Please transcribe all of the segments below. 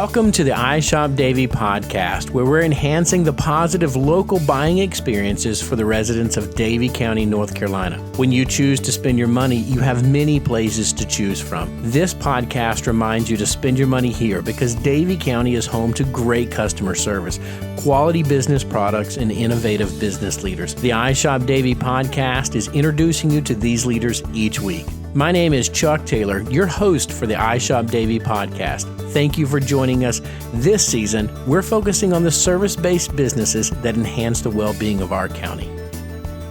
Welcome to the iShop Davie podcast, where we're enhancing the positive local buying experiences for the residents of Davie County, North Carolina. When you choose to spend your money, you have many places to choose from. This podcast reminds you to spend your money here because Davie County is home to great customer service, quality business products, and innovative business leaders. The iShop Davie podcast is introducing you to these leaders each week. My name is Chuck Taylor, your host for the iShop Davie podcast. Thank you for joining us. This season, we're focusing on the service-based businesses that enhance the well-being of our county.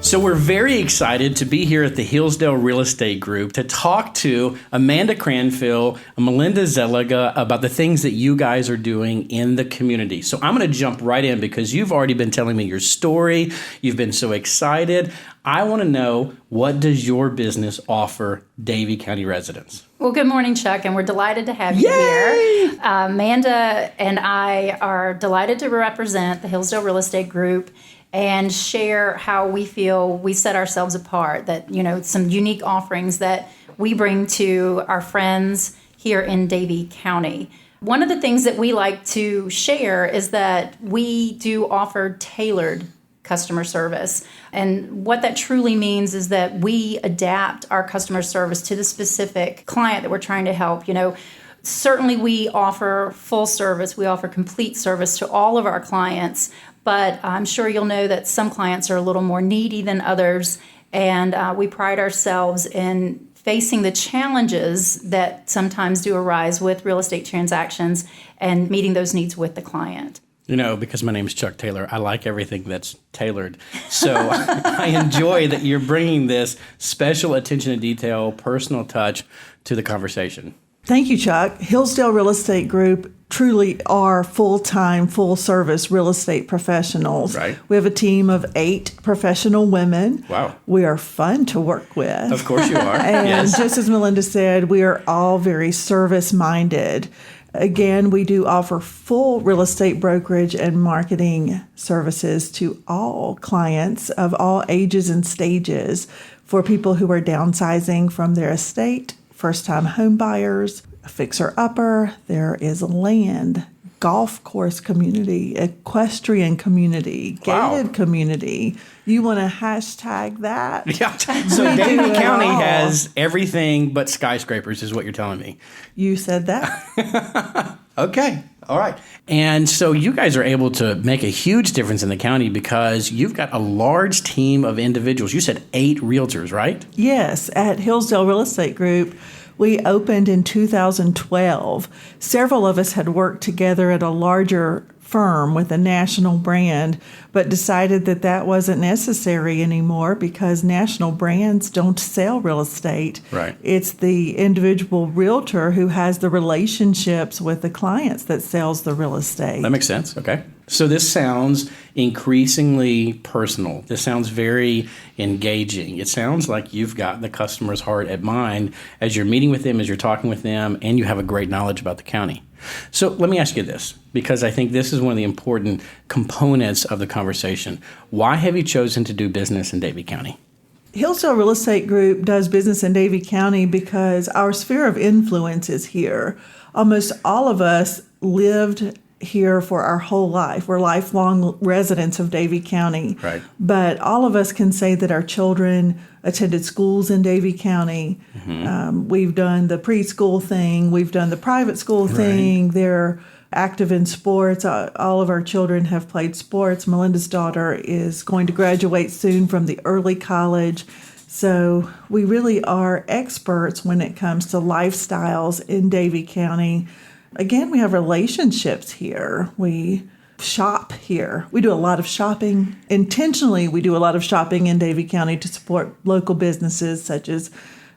So we're very excited to be here at the Hillsdale Real Estate Group to talk to Amanda Cranfill and Melinda Szeliga about the things that you guys are doing in the community. So I'm going to jump right in because you've already been telling me your story. You've been so excited. I want to know, what does your business offer Davie County residents? Well, good morning, Chuck, and we're delighted to have you here. Amanda and I are delighted to represent the Hillsdale Real Estate Group and share how we feel we set ourselves apart, that, you know, some unique offerings that we bring to our friends here in Davie County. One of the things that we like to share is that we do offer tailored customer service. And what that truly means is that we adapt our customer service to the specific client that we're trying to help. You know, certainly we offer full service, we offer complete service to all of our clients, but I'm sure you'll know that some clients are a little more needy than others, and we pride ourselves in facing the challenges that sometimes do arise with real estate transactions and meeting those needs with the client. You know, because my name is Chuck Taylor, I like everything that's tailored. So I enjoy that you're bringing this special attention to detail, personal touch to the conversation. Thank you, Chuck. Hillsdale Real Estate Group truly are full-time, full-service real estate professionals. Right. We have a team of 8 professional women. Wow. We are fun to work with. Of course you are. And yes. Just as Melinda said, we are all very service-minded. Again, we do offer full real estate brokerage and marketing services to all clients of all ages and stages for people who are downsizing from their estate, first-time home buyers, fixer-upper. There is land, golf course community, equestrian community, gated community. You want to hashtag that? Yeah. So Davie County has everything but skyscrapers is what you're telling me. You said that. Okay. All right. And so you guys are able to make a huge difference in the county because you've got a large team of individuals. You said 8 realtors, right? Yes. At Hillsdale Real Estate Group, we opened in 2012. Several of us had worked together at a larger firm with a national brand, but decided that that wasn't necessary anymore because national brands don't sell real estate. Right. It's the individual realtor who has the relationships with the clients that sells the real estate. That makes sense. Okay. So this sounds increasingly personal. This sounds very engaging. It sounds like you've got the customer's heart at mind as you're meeting with them, as you're talking with them, and you have a great knowledge about the county. So let me ask you this, because I think this is one of the important components of the conversation. Why have you chosen to do business in Davie County? Hillsdale Real Estate Group does business in Davie County because our sphere of influence is here. Almost all of us lived here for our whole life. We're lifelong residents of Davie County. Right. But all of us can say that our children attended schools in Davie County. Mm-hmm. We've done the preschool thing. We've done the private school thing. Right. They're active in sports. All of our children have played sports. Melinda's daughter is going to graduate soon from the early college. So we really are experts when it comes to lifestyles in Davie County. Again, we have relationships here. We shop here. We do a lot of shopping. Intentionally, we do a lot of shopping in Davie County to support local businesses such as,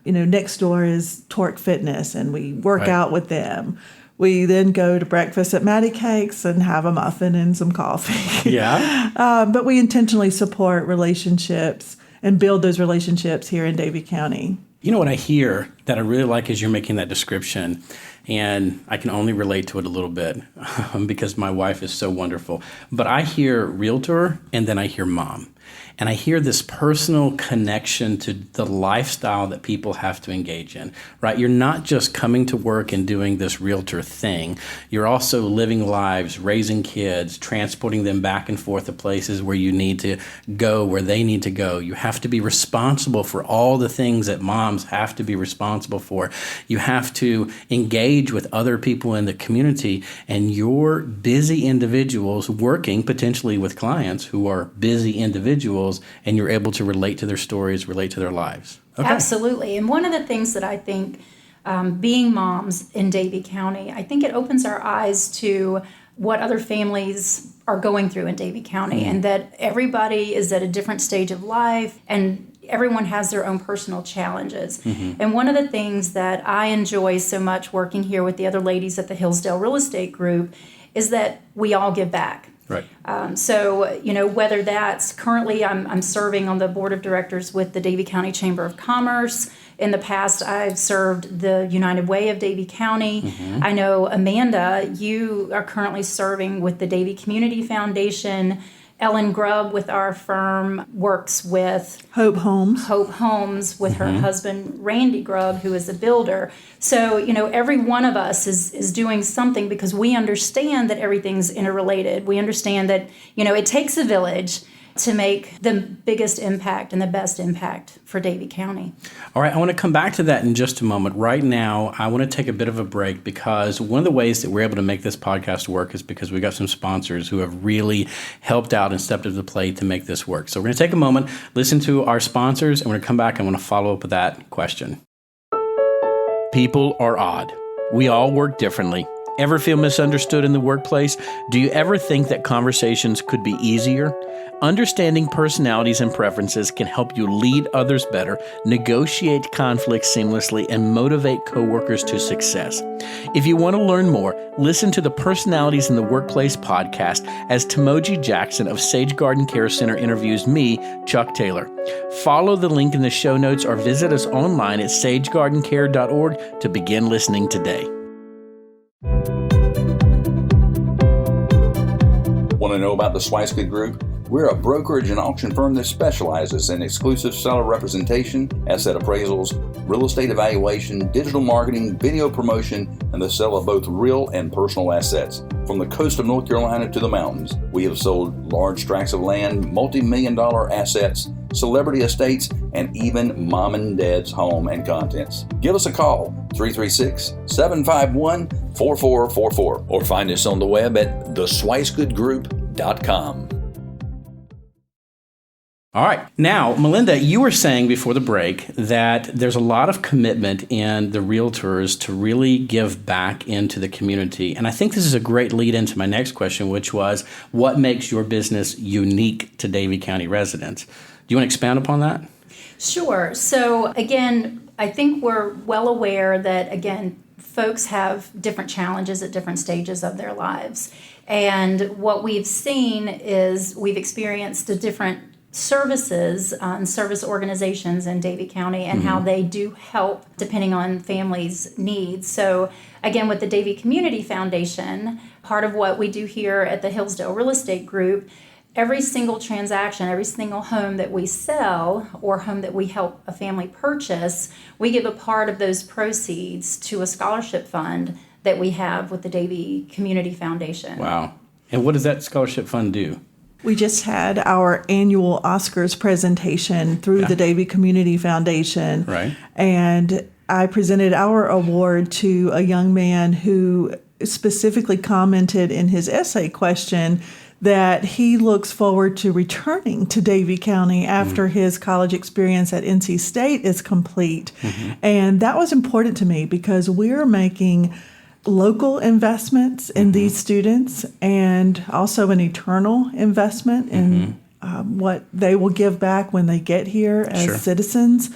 you know, next door is Torque Fitness, and we work out with them. We then go to breakfast at Maddie Cakes and have a muffin and some coffee. Yeah. But we intentionally support relationships and build those relationships here in Davie County. You know what I hear that I really like as you're making that description And I can only relate to it a little bit because my wife is so wonderful. But I hear realtor and then I hear mom. And I hear this personal connection to the lifestyle that people have to engage in, right? You're not just coming to work and doing this realtor thing. You're also living lives, raising kids, transporting them back and forth to places where you need to go, where they need to go. You have to be responsible for all the things that moms have to be responsible for. You have to engage with other people in the community, and you're busy individuals working potentially with clients who are busy individuals, and you're able to relate to their stories, relate to their lives. Okay. Absolutely. And one of the things that I think being moms in Davie County, I think it opens our eyes to what other families are going through in Davie County, and that everybody is at a different stage of life and everyone has their own personal challenges. And one of the things that I enjoy so much working here with the other ladies at the Hillsdale Real Estate Group is that we all give back. Right. So, whether that's currently I'm serving on the board of directors with the Davie County Chamber of Commerce. In the past, I've served the United Way of Davie County. I know, Amanda, you are currently serving with the Davie Community Foundation. Ellen Grubb with our firm works with Hope Homes with her husband, Randy Grubb, who is a builder. So, every one of us is doing something because we understand that everything's interrelated. We understand that, it takes a village to make the biggest impact and the best impact for Davie County. All right, I want to come back to that in just a moment. Right now, I want to take a bit of a break because one of the ways that we're able to make this podcast work is because we got some sponsors who have really helped out and stepped up to the plate to make this work. So we're going to take a moment, listen to our sponsors, and we're going to come back and I want to follow up with that question. People are odd. We all work differently. Ever feel misunderstood in the workplace? Do you ever think that conversations could be easier? Understanding personalities and preferences can help you lead others better, negotiate conflicts seamlessly, and motivate coworkers to success. If you want to learn more, listen to the Personalities in the Workplace podcast as Timoji Jackson of Sage Garden Care Center interviews me, Chuck Taylor. Follow the link in the show notes or visit us online at sagegardencare.org to begin listening today. Want to know about the Szeliga Group? We're a brokerage and auction firm that specializes in exclusive seller representation, asset appraisals, real estate evaluation, digital marketing, video promotion, and the sale of both real and personal assets. From the coast of North Carolina to the mountains, we have sold large tracts of land, multi-million-dollar assets, celebrity estates, and even mom and dad's home and contents. Give us a call, 336-751-4444, or find us on the web at thesweiskudgroup.com. All right. Now, Melinda, you were saying before the break that there's a lot of commitment in the realtors to really give back into the community. And I think this is a great lead into my next question, which was, what makes your business unique to Davie County residents? Do you want to expand upon that? Sure. So, again, I think we're well aware that, again, folks have different challenges at different stages of their lives. And what we've seen is we've experienced the different services and service organizations in Davie County and how they do help depending on families' needs. So again, with the Davie Community Foundation, part of what we do here at the Hillsdale Real Estate Group, every single transaction, every single home that we sell or home that we help a family purchase, we give a part of those proceeds to a scholarship fund that we have with the Davie Community Foundation. Wow. And what does that scholarship fund do? We just had our annual Oscars presentation through the Davie Community Foundation. Right. And I presented our award to a young man who specifically commented in his essay question that he looks forward to returning to Davie County after his college experience at NC State is complete. And that was important to me because we're making local investments in these students and also an eternal investment in what they will give back when they get here as citizens.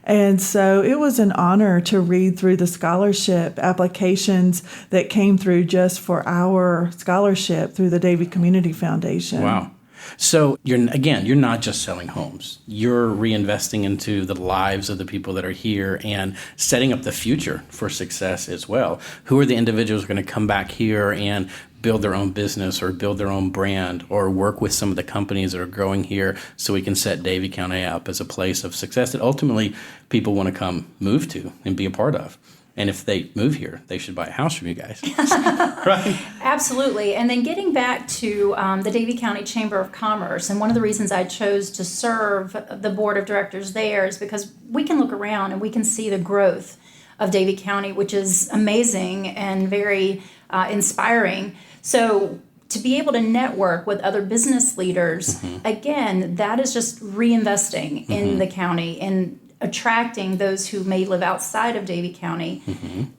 And so it was an honor to read through the scholarship applications that came through just for our scholarship through the Davie Community Foundation. Wow. So you're not just selling homes. You're reinvesting into the lives of the people that are here and setting up the future for success as well. Who are the individuals who are going to come back here and build their own business or build their own brand or work with some of the companies that are growing here so we can set Davie County up as a place of success that ultimately people want to come move to and be a part of. And if they move here, they should buy a house from you guys. Right? Absolutely. And then getting back to the Davie County Chamber of Commerce, and one of the reasons I chose to serve the board of directors there is because we can look around and we can see the growth of Davie County, which is amazing and very inspiring. So to be able to network with other business leaders, again, that is just reinvesting in the county and attracting those who may live outside of Davie County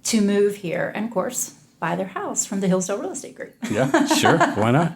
to move here and, of course, buy their house from the Hillsdale Real Estate Group. Yeah, sure. Why not?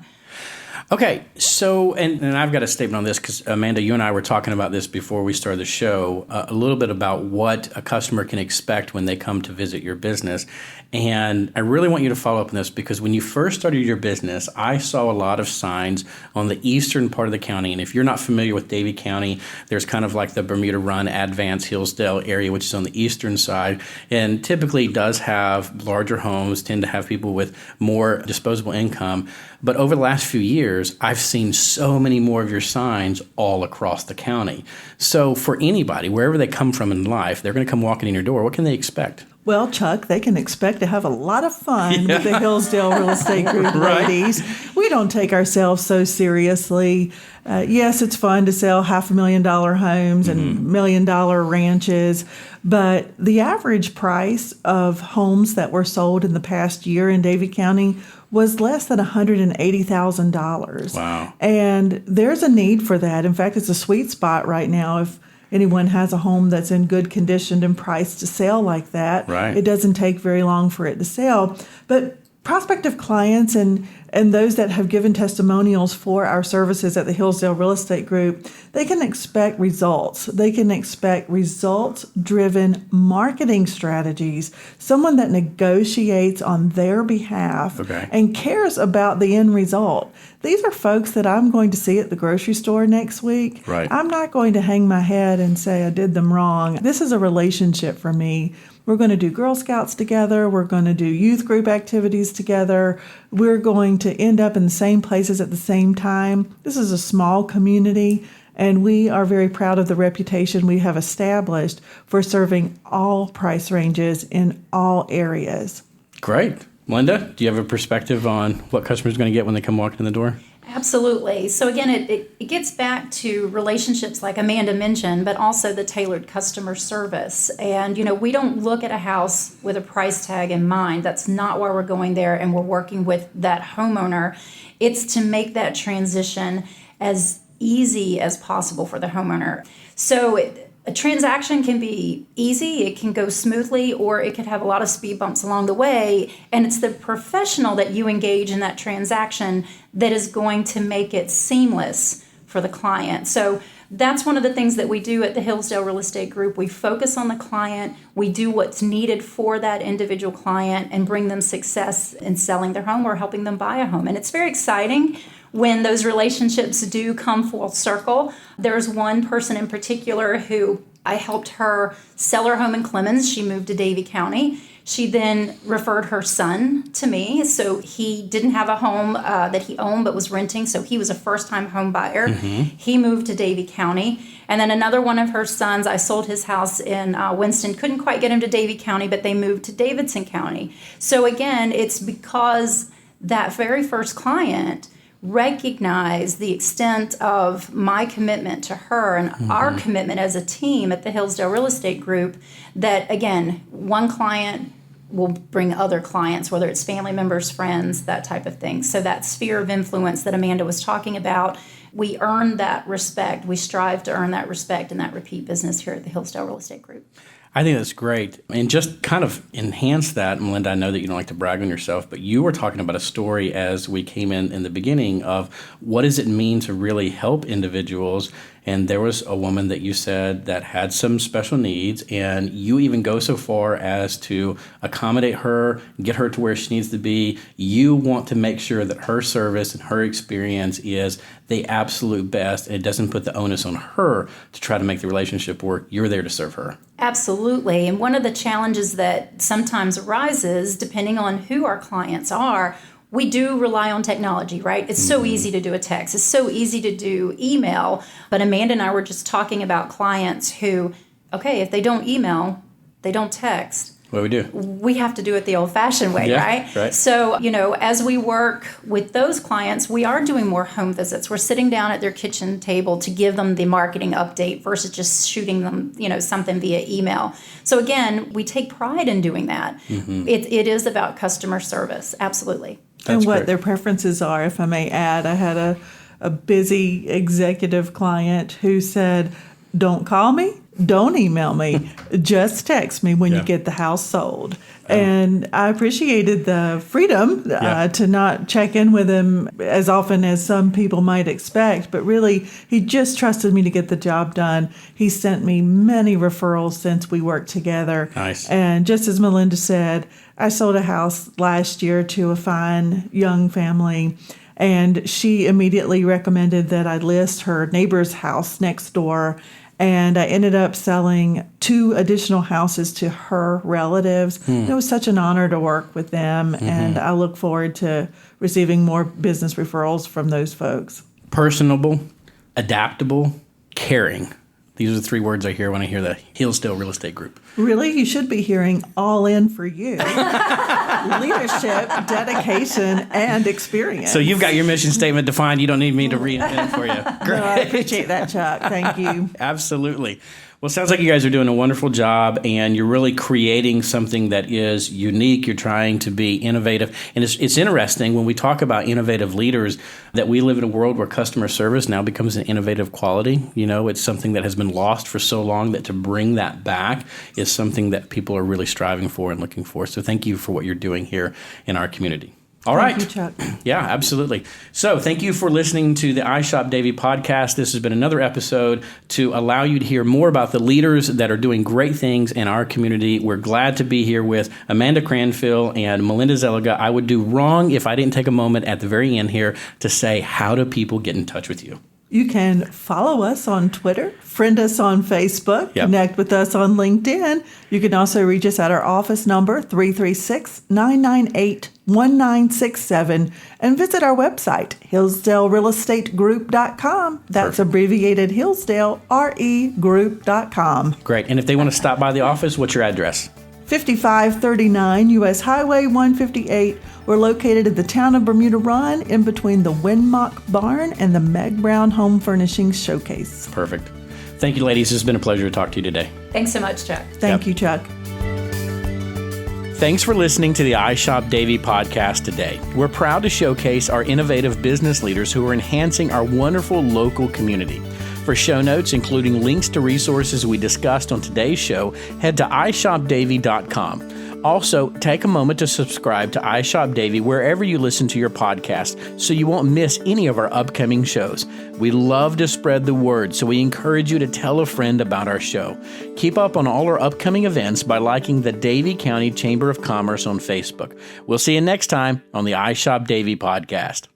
Okay, so, and I've got a statement on this because, Amanda, you and I were talking about this before we started the show, a little bit about what a customer can expect when they come to visit your business. And I really want you to follow up on this because when you first started your business, I saw a lot of signs on the eastern part of the county. And if you're not familiar with Davie County, there's kind of like the Bermuda Run, Advance, Hillsdale area, which is on the eastern side, and typically does have larger homes, tend to have people with more disposable income. But over the last few years, I've seen so many more of your signs all across the county. So for anybody, wherever they come from in life, they're going to come walking in your door. What can they expect? Well, Chuck, they can expect to have a lot of fun with the Hillsdale Real Estate Group ladies. We don't take ourselves so seriously. Yes, it's fun to sell $500,000 homes and $1 million ranches, but the average price of homes that were sold in the past year in Davie County was less than $180,000. Wow. And there's a need for that. In fact, it's a sweet spot right now. If anyone has a home that's in good condition and priced to sell like that, right, it doesn't take very long for it to sell. But prospective clients and those that have given testimonials for our services at the Hillsdale Real Estate Group, they can expect results. They can expect results-driven marketing strategies, someone that negotiates on their behalf and cares about the end result. These are folks that I'm going to see at the grocery store next week. Right. I'm not going to hang my head and say I did them wrong. This is a relationship for me. We're going to do Girl Scouts together. We're going to do youth group activities together. We're going to end up in the same places at the same time. This is a small community, and we are very proud of the reputation we have established for serving all price ranges in all areas. Great. Melinda, do you have a perspective on what customers are going to get when they come walking in the door? Absolutely. So again, it gets back to relationships like Amanda mentioned, but also the tailored customer service. And, we don't look at a house with a price tag in mind. That's not why we're going there, and we're working with that homeowner. It's to make that transition as easy as possible for the homeowner. So a transaction can be easy, it can go smoothly, or it could have a lot of speed bumps along the way. And it's the professional that you engage in that transaction that is going to make it seamless for the client. So that's one of the things that we do at the Hillsdale Real Estate Group. We focus on the client, we do what's needed for that individual client and bring them success in selling their home or helping them buy a home. And it's very exciting when those relationships do come full circle. There's one person in particular who I helped her sell her home in Clemens. She moved to Davie County. She then referred her son to me. So he didn't have a home that he owned but was renting. So he was a first-time home buyer. He moved to Davie County. And then another one of her sons, I sold his house in Winston. Couldn't quite get him to Davie County, but they moved to Davidson County. So again, it's because that very first client recognize the extent of my commitment to her and our commitment as a team at the Hillsdale Real Estate Group, that, again, one client will bring other clients, whether it's family members, friends, that type of thing. So that sphere of influence that Amanda was talking about, we earn that respect. We strive to earn that respect and that repeat business here at the Hillsdale Real Estate Group. I think that's great. And just kind of enhance that, Melinda, I know that you don't like to brag on yourself, but you were talking about a story as we came in the beginning of what does it mean to really help individuals and there was a woman that you said that had some special needs, and you even go so far as to accommodate her, get her to where she needs to be. You want to make sure that her service and her experience is the absolute best, and it doesn't put the onus on her to try to make the relationship work. You're there to serve her. Absolutely. And one of the challenges that sometimes arises, depending on who our clients are, we do rely on technology, right? It's so easy to do a text. It's so easy to do email. But Amanda and I were just talking about clients who, okay, if they don't email, they don't text. What do we do? We have to do it the old-fashioned way, right? So, as we work with those clients, we are doing more home visits. We're sitting down at their kitchen table to give them the marketing update versus just shooting them, something via email. So again, we take pride in doing that. It is about customer service, absolutely. And what their preferences are, if I may add. I had a busy executive client who said, don't call me, don't email me, just text me when you get the house sold. And I appreciated the freedom to not check in with him as often as some people might expect, but really he just trusted me to get the job done. He sent me many referrals since we worked together. Nice. And just as Melinda said, I sold a house last year to a fine young family, and she immediately recommended that I list her neighbor's house next door. And I ended up selling 2 additional houses to her relatives. It was such an honor to work with them, and I look forward to receiving more business referrals from those folks. Personable, adaptable, caring. These are the 3 words I hear when I hear the Hillsdale Real Estate Group. Really? You should be hearing all in for you. Leadership, dedication, and experience. So you've got your mission statement defined. You don't need me to read it for you. Great. No, I appreciate that, Chuck. Thank you. Absolutely. Well, it sounds like you guys are doing a wonderful job, and you're really creating something that is unique. You're trying to be innovative. And it's interesting when we talk about innovative leaders that we live in a world where customer service now becomes an innovative quality. It's something that has been lost for so long that to bring that back is something that people are really striving for and looking for. So thank you for what you're doing here in our community. All right. Thank you, Chuck. Yeah, absolutely. So thank you for listening to the iShop Davie podcast. This has been another episode to allow you to hear more about the leaders that are doing great things in our community. We're glad to be here with Amanda Cranfill and Melinda Szeliga. I would do wrong if I didn't take a moment at the very end here to say, how do people get in touch with you? You can follow us on Twitter, friend us on Facebook, connect with us on LinkedIn. You can also reach us at our office number, 336-998-1967, and visit our website, hillsdalerealestategroup.com. That's Perfect. Abbreviated Hillsdale, RE Group.com. Great. And if they want to stop by the office, what's your address? 5539 U.S. Highway 158. We're located at the town of Bermuda Run in between the Windmock Barn and the Meg Brown Home Furnishings Showcase. Perfect. Thank you, ladies. It's been a pleasure to talk to you today. Thanks so much, Chuck. Thank you, Chuck. Thanks for listening to the iShop Davie podcast today. We're proud to showcase our innovative business leaders who are enhancing our wonderful local community. For show notes, including links to resources we discussed on today's show, head to iShopDavie.com. Also, take a moment to subscribe to iShop Davie wherever you listen to your podcast so you won't miss any of our upcoming shows. We love to spread the word, so we encourage you to tell a friend about our show. Keep up on all our upcoming events by liking the Davie County Chamber of Commerce on Facebook. We'll see you next time on the iShop Davie podcast.